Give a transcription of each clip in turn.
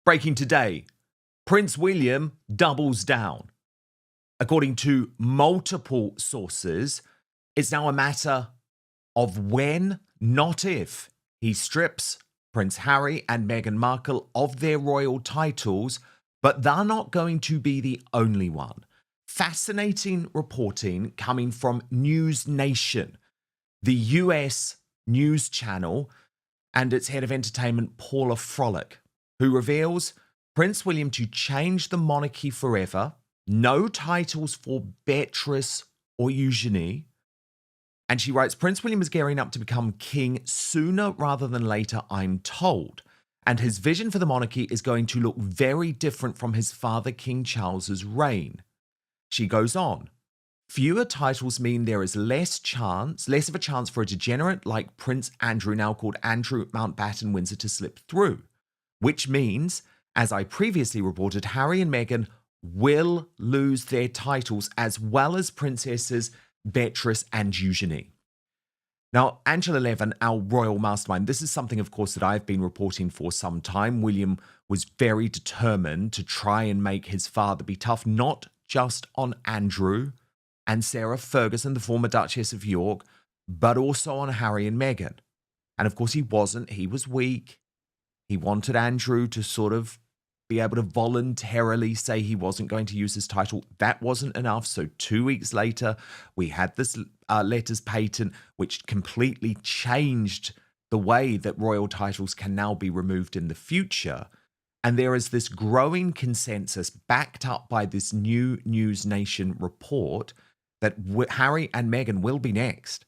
Breaking today, Prince William doubles down. According to multiple sources, it's now a matter of when, not if, he strips Prince Harry and Meghan Markle of their royal titles, but they're not going to be the only one. Fascinating reporting coming from News Nation, the US news channel, and its head of entertainment, Paula Frolic, who reveals Prince William to change the monarchy forever, no titles for Beatrice or Eugenie. And she writes, Prince William is gearing up to become king sooner rather than later, I'm told. And his vision for the monarchy is going to look very different from his father, King Charles's reign. She goes on, fewer titles mean there is less of a chance for a degenerate like Prince Andrew, now called Andrew Mountbatten Windsor, to slip through. Which means, as I previously reported, Harry and Meghan will lose their titles, as well as Princesses Beatrice and Eugenie. Now, Angela Levin, our royal mastermind, this is something, of course, that I've been reporting for some time. William was very determined to try and make his father be tough, not just on Andrew and Sarah Ferguson, the former Duchess of York, but also on Harry and Meghan. And of course, he wasn't. He was weak. He wanted Andrew to sort of be able to voluntarily say he wasn't going to use his title. That wasn't enough. So 2 weeks later, we had this letters patent, which completely changed the way that royal titles can now be removed in the future. And there is this growing consensus backed up by this new News Nation report that Harry and Meghan will be next.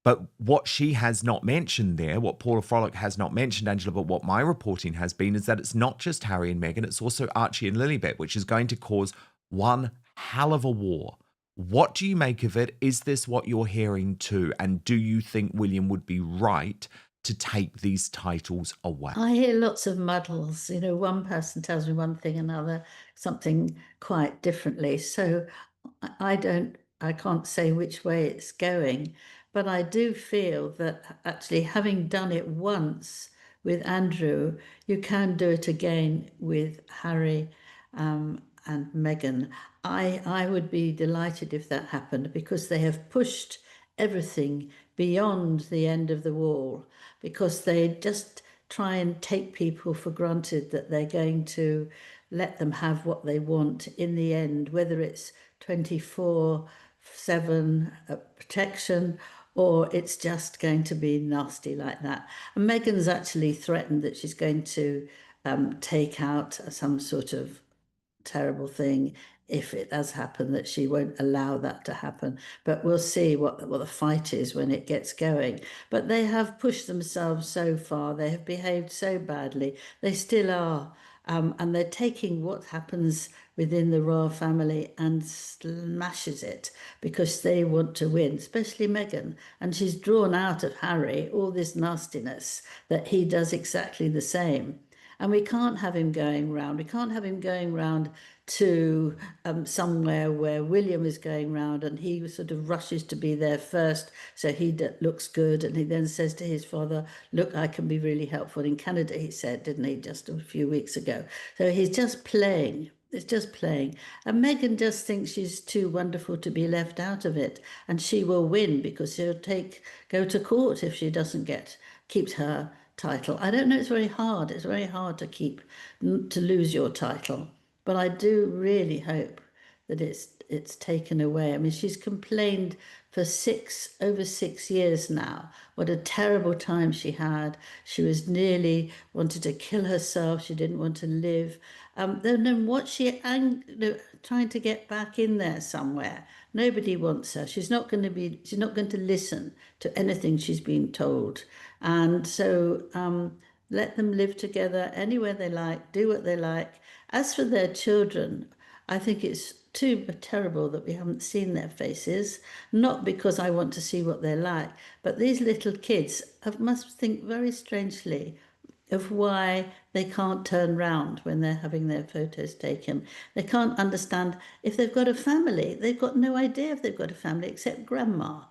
But what she has not mentioned there, what Paula Frolic has not mentioned, Angela, but what my reporting has been, is that it's not just Harry and Meghan, it's also Archie and Lilibet, which is going to cause one hell of a war. What do you make of it? Is this what you're hearing too? And do you think William would be right to take these titles away? I hear lots of muddles. One person tells me one thing, another something quite differently. So I can't say which way it's going, but I do feel that actually having done it once with Andrew, you can do it again with Harry and Meghan. I would be delighted if that happened, because they have pushed everything beyond the end of the wall, because they just try and take people for granted that they're going to let them have what they want in the end, whether it's 24/7 protection or it's just going to be nasty like that. And Meghan's actually threatened that she's going to take out some sort of terrible thing if it does happen, that she won't allow that to happen. But we'll see what the fight is when it gets going. But they have pushed themselves so far. They have behaved so badly. They still are. And they're taking what happens within the royal family and smashes it because they want to win, especially Meghan. And she's drawn out of Harry all this nastiness that he does exactly the same. And we can't have him going round. We can't have him going round to somewhere where William is going round and he sort of rushes to be there first, so he looks good, and he then says to his father, look, I can be really helpful. In Canada, he said, didn't he, just a few weeks ago. So he's just playing. It's just playing. And Meghan just thinks she's too wonderful to be left out of it. And she will win because she'll go to court if she doesn't keeps her title. I don't know, it's very hard. It's very hard to lose your title. But I do really hope that it's taken away. I mean, she's complained for over 6 years now what a terrible time she had. She was nearly wanted to kill herself. She didn't want to live. Then what trying to get back in there somewhere. Nobody wants her. She's not going to listen to anything she's been told. And so let them live together anywhere they like, do what they like. As for their children, I think it's too terrible that we haven't seen their faces, not because I want to see what they're like, but these little kids must think very strangely of why they can't turn round when they're having their photos taken. They can't understand if they've got a family. They've got no idea if they've got a family except grandma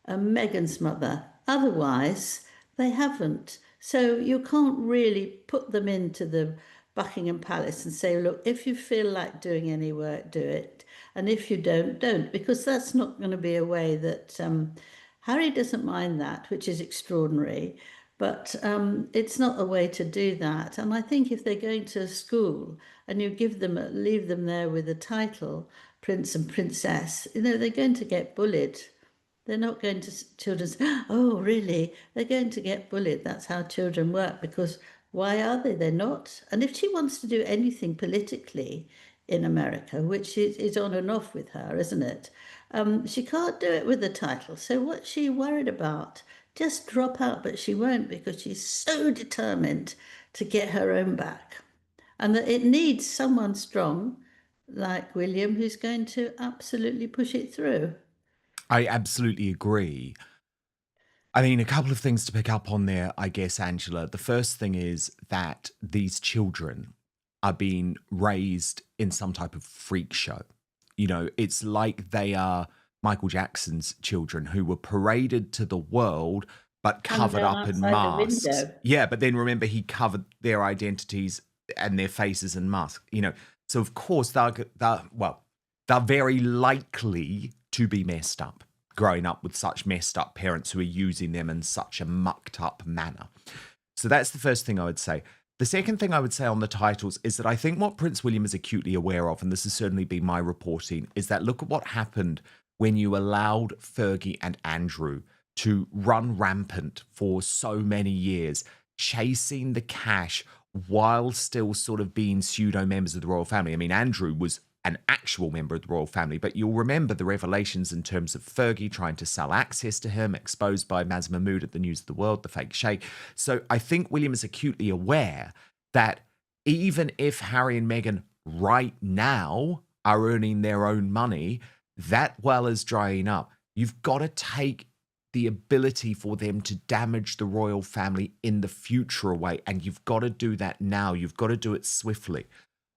and Meghan's mother. Otherwise, they haven't. So you can't really put them into the Buckingham Palace and say, look, if you feel like doing any work, do it. And if you don't, don't, because that's not going to be a way that Harry doesn't mind that, which is extraordinary. But it's not a way to do that. And I think if they're going to school and you leave them there with a title, Prince and Princess, they're going to get bullied. They're not going to children say, oh, really? They're going to get bullied. That's how children work because why are they? They're not. And if she wants to do anything politically in America, which is on and off with her, isn't it? She can't do it with the title. So what's she worried about? Just drop out, but she won't because she's so determined to get her own back. And that it needs someone strong like William who's going to absolutely push it through. I absolutely agree. I mean, a couple of things to pick up on there, I guess, Angela. The first thing is that these children are being raised in some type of freak show. It's like they are Michael Jackson's children who were paraded to the world but Hung covered down up in outside the masks. window. Yeah, but then remember, he covered their identities and their faces in masks. So of course they're very likely to be messed up, growing up with such messed up parents who are using them in such a mucked up manner. So that's the first thing I would say. The second thing I would say on the titles is that I think what Prince William is acutely aware of, and this has certainly been my reporting, is that look at what happened when you allowed Fergie and Andrew to run rampant for so many years, chasing the cash while still sort of being pseudo members of the royal family. I mean, Andrew was an actual member of the royal family, but you'll remember the revelations in terms of Fergie trying to sell access to him, exposed by Maz Mahmood at the News of the World, the fake sheikh. So I think William is acutely aware that even if Harry and Meghan right now are earning their own money, that well is drying up. You've got to take the ability for them to damage the royal family in the future away, and you've got to do that now. You've got to do it swiftly.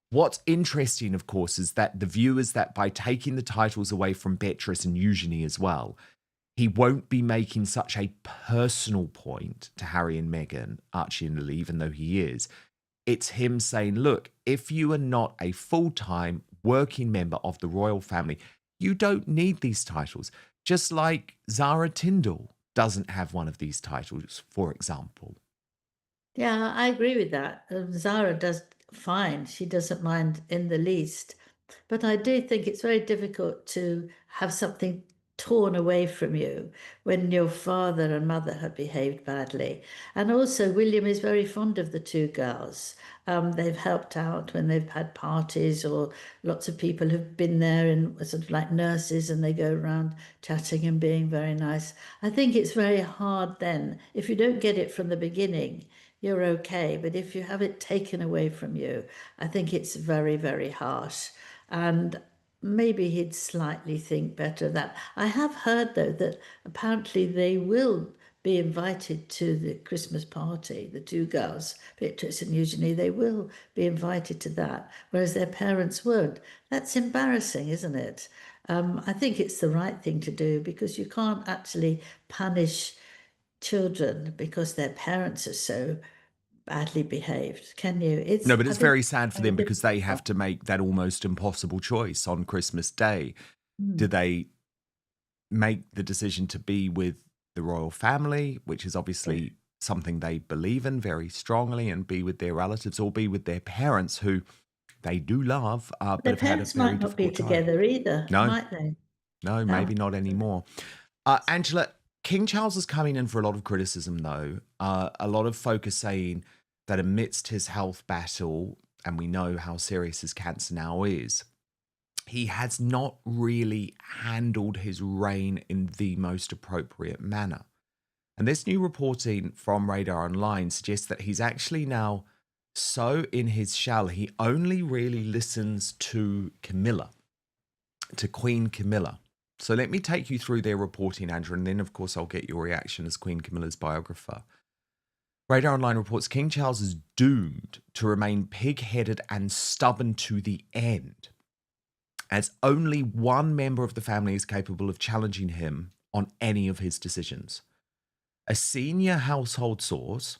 What's interesting, of course, is that the view is that by taking the titles away from Beatrice and Eugenie as well, he won't be making such a personal point to Harry and Meghan, Archie and Lily, even though he is. It's him saying, look, if you are not a full-time working member of the royal family, you don't need these titles. Just like Zara Tindall doesn't have one of these titles, for example. Yeah, I agree with that. Zara does fine. She doesn't mind in the least. But I do think it's very difficult to have something torn away from you when your father and mother have behaved badly. And also, William is very fond of the two girls. They've helped out when they've had parties, or lots of people have been there and sort of like nurses, and they go around chatting and being very nice. I think it's very hard then. If you don't get it from the beginning, you're okay. But if you have it taken away from you, I think it's very, very harsh. And maybe he'd slightly think better of that. I have heard, though, that apparently they will be invited to the Christmas party, the two girls, Beatrice and Eugenie, they will be invited to that, whereas their parents won't. That's embarrassing, isn't it? I think it's the right thing to do because you can't actually punish children because their parents are so badly behaved, can you? No, but I it's think very sad for very them because they difficult. have to make that almost impossible choice on Christmas Day. Do Mm. they make the decision to be with the royal family, which is obviously something they believe in very strongly, and be with their relatives, or be with their parents who they do love, but Their have had a parents very might not be difficult time? together either, No, might they? no, No. maybe not anymore. Angela, King Charles is coming in for a lot of criticism, though. A lot of folk are saying that amidst his health battle, and we know how serious his cancer now is, he has not really handled his reign in the most appropriate manner. And this new reporting from Radar Online suggests that he's actually now so in his shell, he only really listens to Camilla, to Queen Camilla. So let me take you through their reporting, Andrew, and then, of course, I'll get your reaction as Queen Camilla's biographer. Radar Online reports King Charles is doomed to remain pig-headed and stubborn to the end, as only one member of the family is capable of challenging him on any of his decisions. A senior household source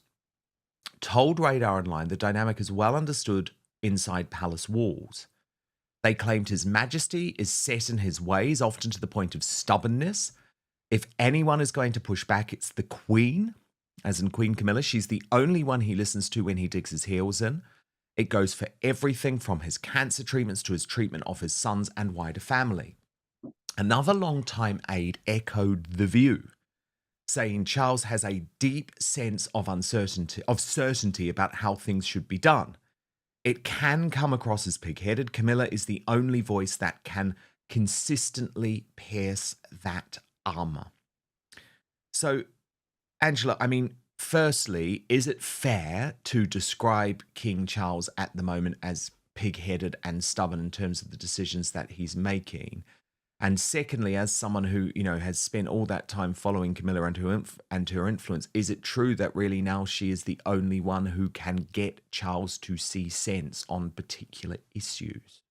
told Radar Online the dynamic is well understood inside palace walls. They claimed His Majesty is set in his ways, often to the point of stubbornness. If anyone is going to push back, it's the Queen, as in Queen Camilla. She's the only one he listens to when he digs his heels in. It goes for everything from his cancer treatments to his treatment of his sons and wider family. Another longtime aide echoed the view, saying Charles has a deep sense of certainty about how things should be done. It can come across as pig-headed. Camilla is the only voice that can consistently pierce that armor. So, Angela, I mean, firstly, is it fair to describe King Charles at the moment as pig-headed and stubborn in terms of the decisions that he's making? And secondly, as someone who, has spent all that time following Camilla and her influence, is it true that really now she is the only one who can get Charles to see sense on particular issues?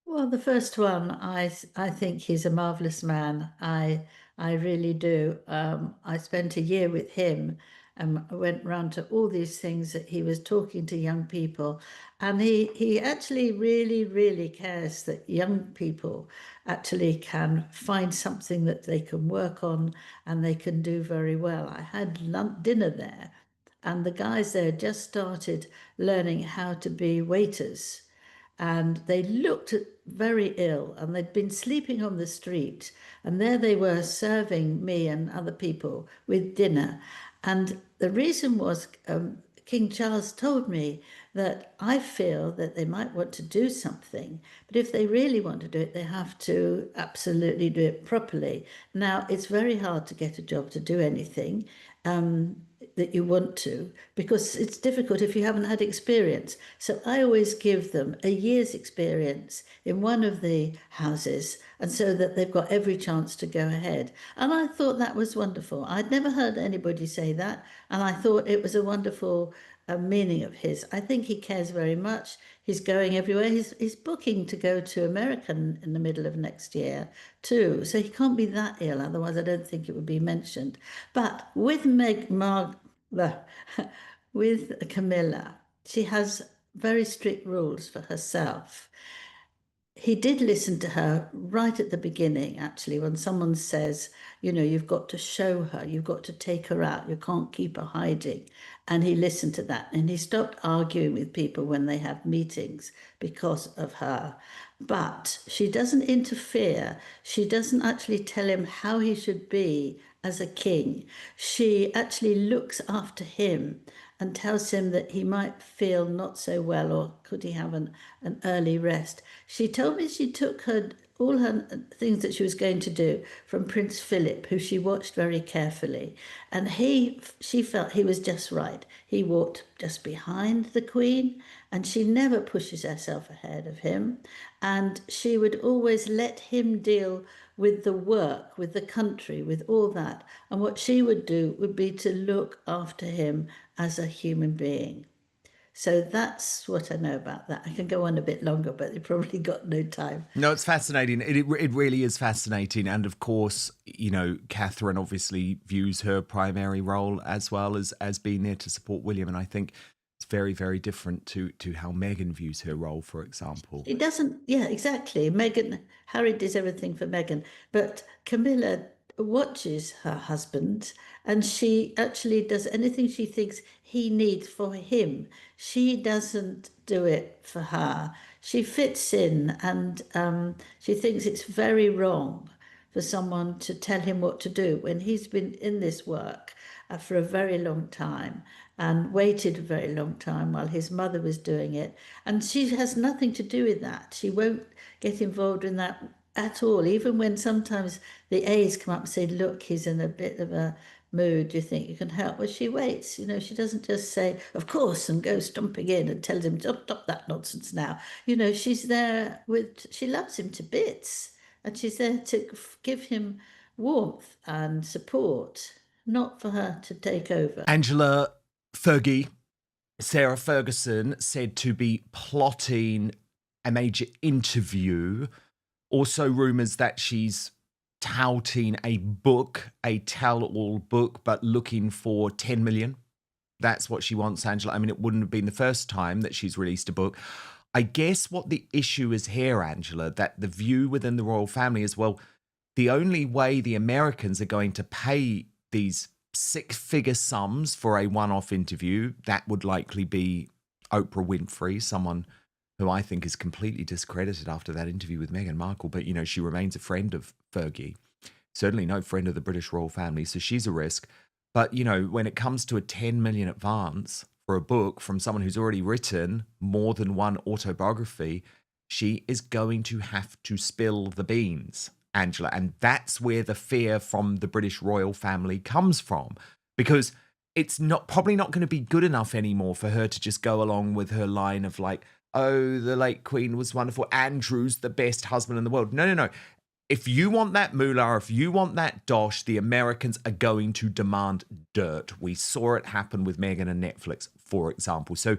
Well, the first one, I think he's a marvelous man. I really do. I spent a year with him, and I went round to all these things that he was talking to young people, and he actually really, really cares that young people actually can find something that they can work on and they can do very well. I had dinner there, and the guys there just started learning how to be waiters, and they looked very ill, and they'd been sleeping on the street, and there they were serving me and other people with dinner. And the reason was, King Charles told me that I feel that they might want to do something, but if they really want to do it, they have to absolutely do it properly. Now, it's very hard to get a job to do anything that you want to, because it's difficult if you haven't had experience. So I always give them a year's experience in one of the houses, and so that they've got every chance to go ahead. And I thought that was wonderful. I'd never heard anybody say that, and I thought it was a wonderful meaning of his. I think he cares very much. He's going everywhere. He's booking to go to America in the middle of next year too. So he can't be that ill. Otherwise, I don't think it would be mentioned. But with with Camilla, she has very strict rules for herself. He did listen to her right at the beginning, actually, when someone says, you've got to show her, you've got to take her out, you can't keep her hiding. And he listened to that, and he stopped arguing with people when they have meetings because of her. But she doesn't interfere. She doesn't actually tell him how he should be as a king. She actually looks after him and tells him that he might feel not so well, or could he have an early rest. She told me she took all her things that she was going to do from Prince Philip, who she watched very carefully, and she felt he was just right. He walked just behind the Queen, and she never pushes herself ahead of him, and she would always let him deal with the work, with the country, with all that. And what she would do would be to look after him as a human being. So that's what I know about that. I can go on a bit longer, but you probably got no time. No, it's fascinating. It really is fascinating. And of course, Catherine obviously views her primary role as well as being there to support William. And I think it's very, very different to how Meghan views her role, for example. It doesn't, yeah, exactly. Harry does everything for Meghan, but Camilla watches her husband, and she actually does anything she thinks he needs for him. She doesn't do it for her. She fits in, and she thinks it's very wrong for someone to tell him what to do when he's been in this work for a very long time and waited a very long time while his mother was doing it. And she has nothing to do with that. She won't get involved in that at all, even when sometimes the aides come up and say, look, he's in a bit of a mood, do you think you can help? Well, she waits, she doesn't just say, of course, and go stomping in and tells him, stop that nonsense now. She's there she loves him to bits, and she's there to give him warmth and support, not for her to take over. Angela Sarah Ferguson, said to be plotting a major interview. Also, rumours that she's touting a book, a tell-all book, but looking for 10 million that's what she wants, Angela. I mean, it wouldn't have been the first time that she's released a book. I guess what the issue is here, Angela, that the view within the royal family is, well, the only way the Americans are going to pay these six-figure sums for a one-off interview, that would likely be Oprah Winfrey, someone who I think is completely discredited after that interview with Meghan Markle. But, she remains a friend of Fergie. Certainly no friend of the British royal family, so she's a risk. But, when it comes to a 10 million advance for a book from someone who's already written more than one autobiography, she is going to have to spill the beans, Angela. And that's where the fear from the British royal family comes from, because it's probably not going to be good enough anymore for her to just go along with her line of like, oh, the late Queen was wonderful, Andrew's the best husband in the world. No, no, no. If you want that moolah, if you want that dosh, the Americans are going to demand dirt. We saw it happen with Meghan and Netflix, for example. So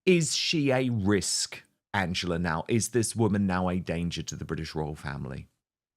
is she a risk, Angela, now? Is this woman now a danger to the British royal family?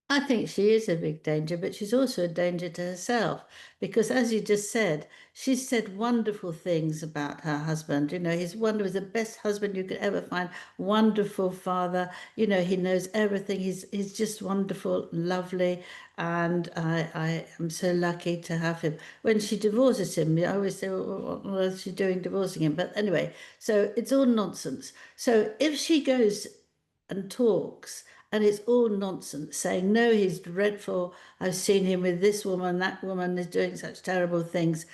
I think she is a big danger, but she's also a danger to herself because, as you just said, she's said wonderful things about her husband. He's wonderful, the best husband you could ever find, wonderful father. He knows everything. He's just wonderful, lovely, and I am so lucky to have him. When she divorces him, I always say, well, what is she doing divorcing him? But anyway, so it's all nonsense. So if she goes and talks, and it's all nonsense, saying, no, he's dreadful. I've seen him with this woman, that woman is doing such terrible things.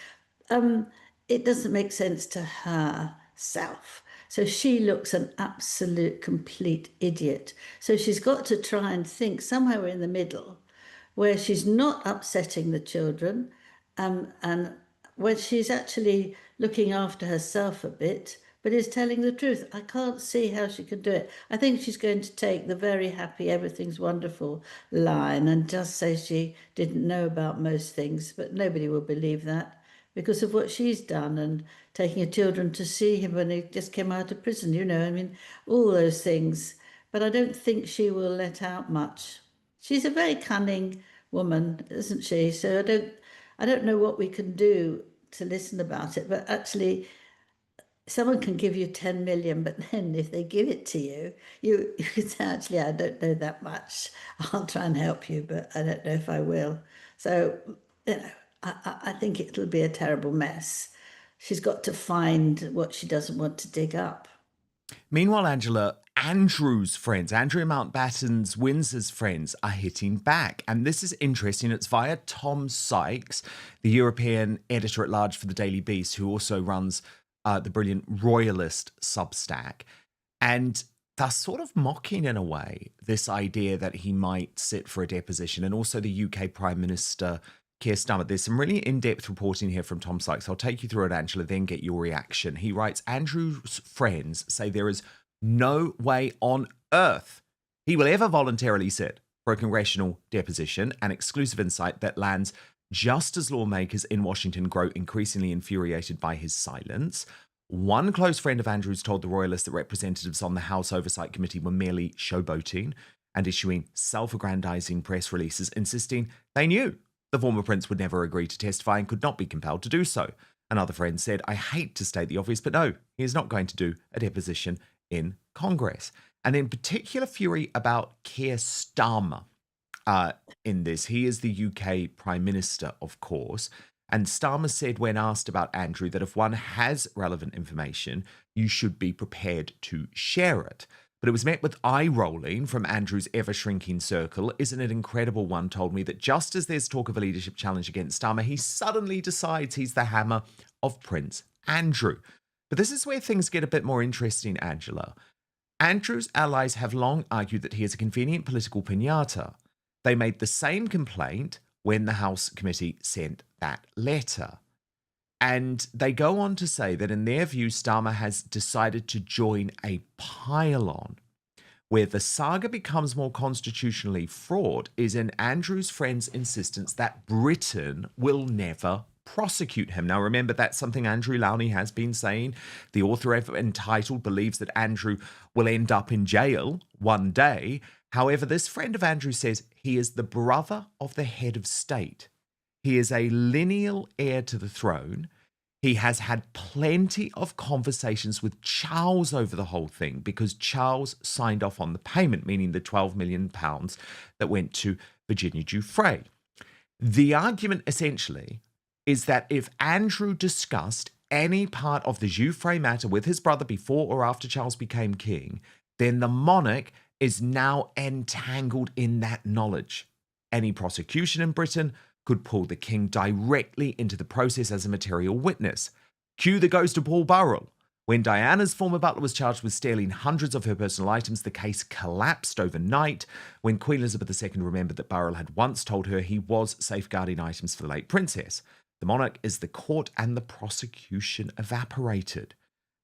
Um, it doesn't make sense to herself. So she looks an absolute complete idiot. So she's got to try and think somewhere in the middle where she's not upsetting the children, and where she's actually looking after herself a bit, but is telling the truth. I can't see how she could do it. I think she's going to take the very happy, everything's wonderful line and just say she didn't know about most things, but nobody will believe that because of what she's done and taking her children to see him when he just came out of prison, I mean, all those things. But I don't think she will let out much. She's a very cunning woman, isn't she? So I don't know what we can do to listen about it, but actually someone can give you 10 million, but then if they give it to you, you can say, actually, I don't know that much. I'll try and help you, but I don't know if I will. So, I think it'll be a terrible mess. She's got to find what she doesn't want to dig up. Meanwhile, Angela, Andrew's friends, Andrea Mountbatten's Windsor's friends are hitting back. And this is interesting. It's via Tom Sykes, the European editor-at-large for the Daily Beast, who also runs the brilliant Royalist Substack. And they're sort of mocking, in a way, this idea that he might sit for a deposition, and also the UK Prime Minister, Keir Starmer. There's some really in-depth reporting here from Tom Sykes. I'll take you through it, Angela, then get your reaction. He writes, Andrew's friends say there is no way on earth he will ever voluntarily sit for a congressional deposition, an exclusive insight that lands just as lawmakers in Washington grow increasingly infuriated by his silence. One close friend of Andrews told the Royalists that representatives on the House Oversight Committee were merely showboating and issuing self-aggrandizing press releases, insisting they knew the former prince would never agree to testify and could not be compelled to do so. Another friend said, I hate to state the obvious, but no, he is not going to do a deposition in Congress. And in particular fury about Keir Starmer in this. He is the UK Prime Minister, of course. And Starmer said when asked about Andrew that if one has relevant information, you should be prepared to share it. But it was met with eye rolling from Andrew's ever-shrinking circle. Isn't it incredible, one told me, that just as there's talk of a leadership challenge against Starmer, he suddenly decides he's the hammer of Prince Andrew. But this is where things get a bit more interesting, Angela. Andrew's allies have long argued that he is a convenient political piñata. They made the same complaint when the House committee sent that letter. And they go on to say that in their view, Starmer has decided to join a pile-on. Where the saga becomes more constitutionally fraught is in Andrew's friend's insistence that Britain will never prosecute him. Now, remember, that's something Andrew Lowney has been saying. The author of Entitled believes that Andrew will end up in jail one day. However, this friend of Andrew says he is the brother of the head of state. He is a lineal heir to the throne. He has had plenty of conversations with Charles over the whole thing because Charles signed off on the payment, meaning the £12 million that went to Virginia Giuffre. The argument essentially is that if Andrew discussed any part of the Giuffre matter with his brother before or after Charles became king, then the monarch is now entangled in that knowledge. Any prosecution in Britain could pull the king directly into the process as a material witness. Cue the ghost of Paul Burrell. When Diana's former butler was charged with stealing hundreds of her personal items, the case collapsed overnight when Queen Elizabeth II remembered that Burrell had once told her he was safeguarding items for the late princess. The monarch is the court and the prosecution evaporated.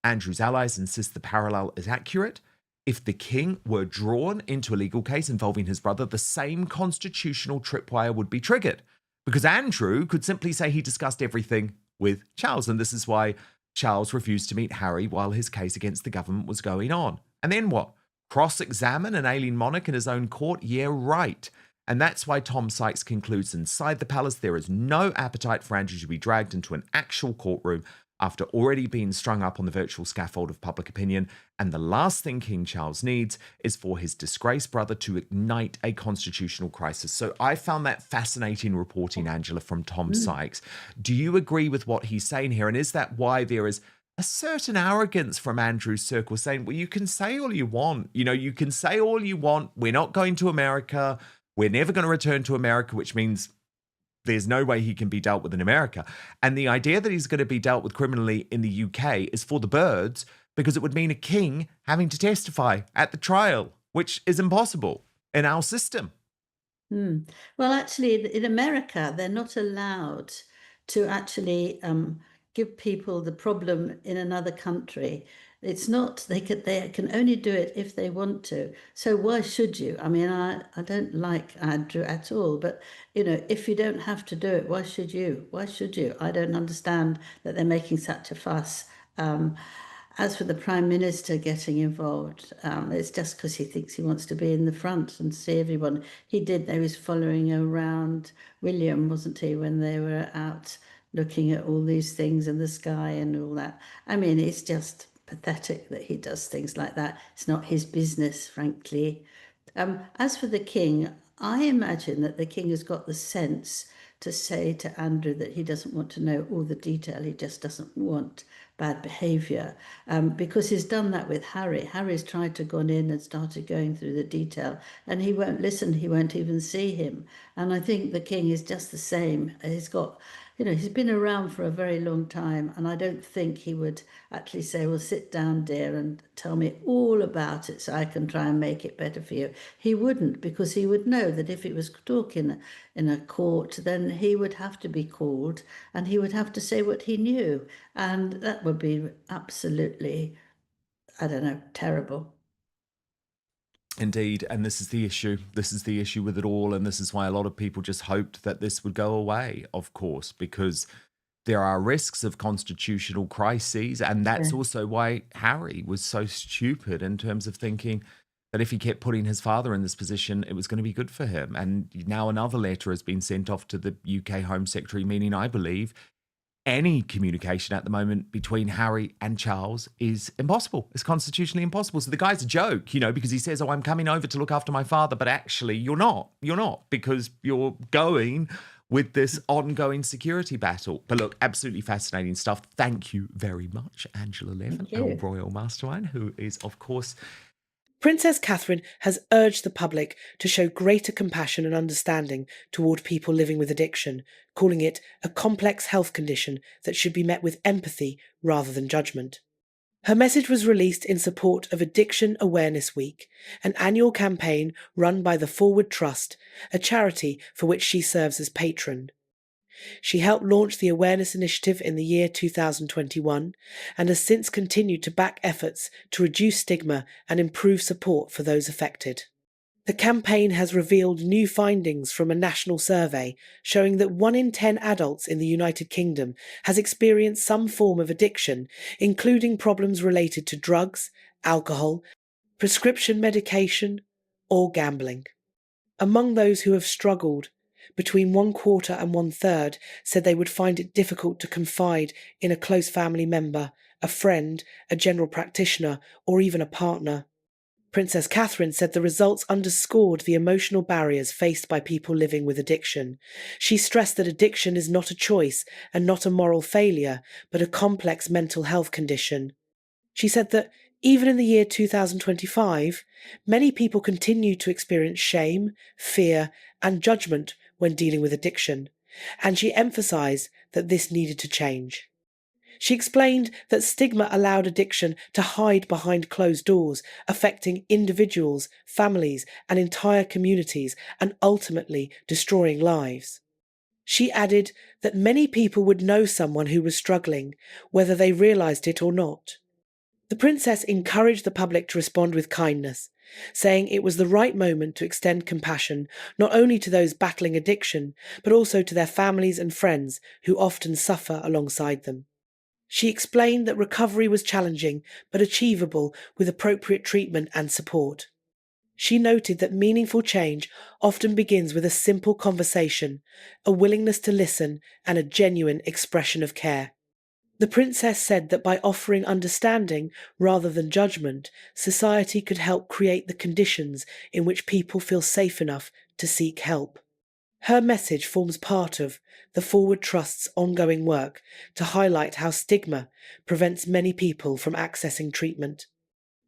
Andrew's allies insist the parallel is accurate. If the king were drawn into a legal case involving his brother, the same constitutional tripwire would be triggered, because Andrew could simply say he discussed everything with Charles, and this is why Charles refused to meet Harry while his case against the government was going on. And then what? Cross-examine an ailing monarch in his own court? Yeah, right. And that's why Tom Sykes concludes inside the palace there is no appetite for Andrew to be dragged into an actual courtroom after already being strung up on the virtual scaffold of public opinion, and the last thing King Charles needs is for his disgraced brother to ignite a constitutional crisis. So I found that fascinating reporting, Angela, from Tom Sykes. Do you agree with what he's saying here? And is that why there is a certain arrogance from Andrew's circle saying, well, you can say all you want. You know, you can say all you want. We're not going to America. We're never going to return to America, which means there's no way he can be dealt with in America. And the idea that he's going to be dealt with criminally in the UK is for the birds, because it would mean a king having to testify at the trial, which is impossible in our system. Well, actually, in America, they're not allowed to actually give people the problem in another country. It's not, they can only do it if they want to. So why should you? I mean, I don't like Andrew at all, but if you don't have to do it, why should you? Why should you? I don't understand that they're making such a fuss. As for the Prime Minister getting involved, it's just because he thinks he wants to be in the front and see everyone. He did, they was following around William, wasn't he, when they were out looking at all these things in the sky and all that. I mean, it's just pathetic that he does things like that. It's not his business, frankly. As for the king, I imagine that the king has got the sense to say to Andrew that he doesn't want to know all the detail. He just doesn't want bad behaviour, because he's done that with Harry. Harry's tried to go in and started going through the detail, and he won't listen. He won't even see him. And I think the king is just the same. He's got, he's been around for a very long time, and I don't think he would actually say, well, sit down, dear, and tell me all about it so I can try and make it better for you. He wouldn't, because he would know that if he was talking in a court, then he would have to be called and he would have to say what he knew. And that would be absolutely, I don't know, terrible. Indeed, and this is the issue. This is the issue with it all, and this is why a lot of people just hoped that this would go away, of course, because there are risks of constitutional crises, and that's Yeah. also why Harry was so stupid in terms of thinking that if he kept putting his father in this position, it was going to be good for him. And now another letter has been sent off to the UK Home Secretary, meaning, I believe, any communication at the moment between Harry and Charles is impossible. It's constitutionally impossible. So the guy's a joke, because he says, oh, I'm coming over to look after my father, but actually you're not. You're not, because you're going with this ongoing security battle. But look, absolutely fascinating stuff. Thank you very much, Angela Levin, our royal mastermind, who is, of course, Princess Catherine has urged the public to show greater compassion and understanding toward people living with addiction, calling it a complex health condition that should be met with empathy rather than judgment. Her message was released in support of Addiction Awareness Week, an annual campaign run by the Forward Trust, a charity for which she serves as patron. She helped launch the awareness initiative in the year 2021 and has since continued to back efforts to reduce stigma and improve support for those affected. The campaign has revealed new findings from a national survey showing that 1 in 10 adults in the United Kingdom has experienced some form of addiction, including problems related to drugs, alcohol, prescription medication, or gambling. Among those who have struggled, between 1/4 and 1/3 said they would find it difficult to confide in a close family member, a friend, a general practitioner, or even a partner. Princess Catherine said the results underscored the emotional barriers faced by people living with addiction. She stressed that addiction is not a choice and not a moral failure, but a complex mental health condition. She said that even in the year 2025, many people continue to experience shame, fear, and judgment when dealing with addiction, and she emphasized that this needed to change. She explained that stigma allowed addiction to hide behind closed doors, affecting individuals, families, and entire communities, and ultimately destroying lives. She added that many people would know someone who was struggling, whether they realized it or not. The princess encouraged the public to respond with kindness, saying it was the right moment to extend compassion not only to those battling addiction, but also to their families and friends who often suffer alongside them. She explained that recovery was challenging but achievable with appropriate treatment and support. She noted that meaningful change often begins with a simple conversation, a willingness to listen, and a genuine expression of care. The princess said that by offering understanding rather than judgment, society could help create the conditions in which people feel safe enough to seek help. Her message forms part of the Forward Trust's ongoing work to highlight how stigma prevents many people from accessing treatment.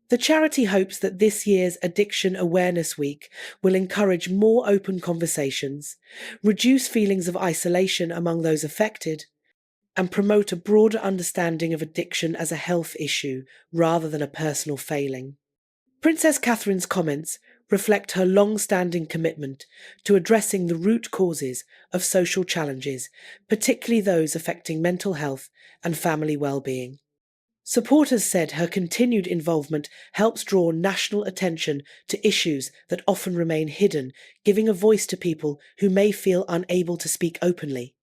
The charity hopes that this year's Addiction Awareness Week will encourage more open conversations, reduce feelings of isolation among those affected, and promote a broader understanding of addiction as a health issue rather than a personal failing. Princess Catherine's comments reflect her long-standing commitment to addressing the root causes of social challenges, particularly those affecting mental health and family well-being. Supporters said her continued involvement helps draw national attention to issues that often remain hidden, giving a voice to people who may feel unable to speak openly.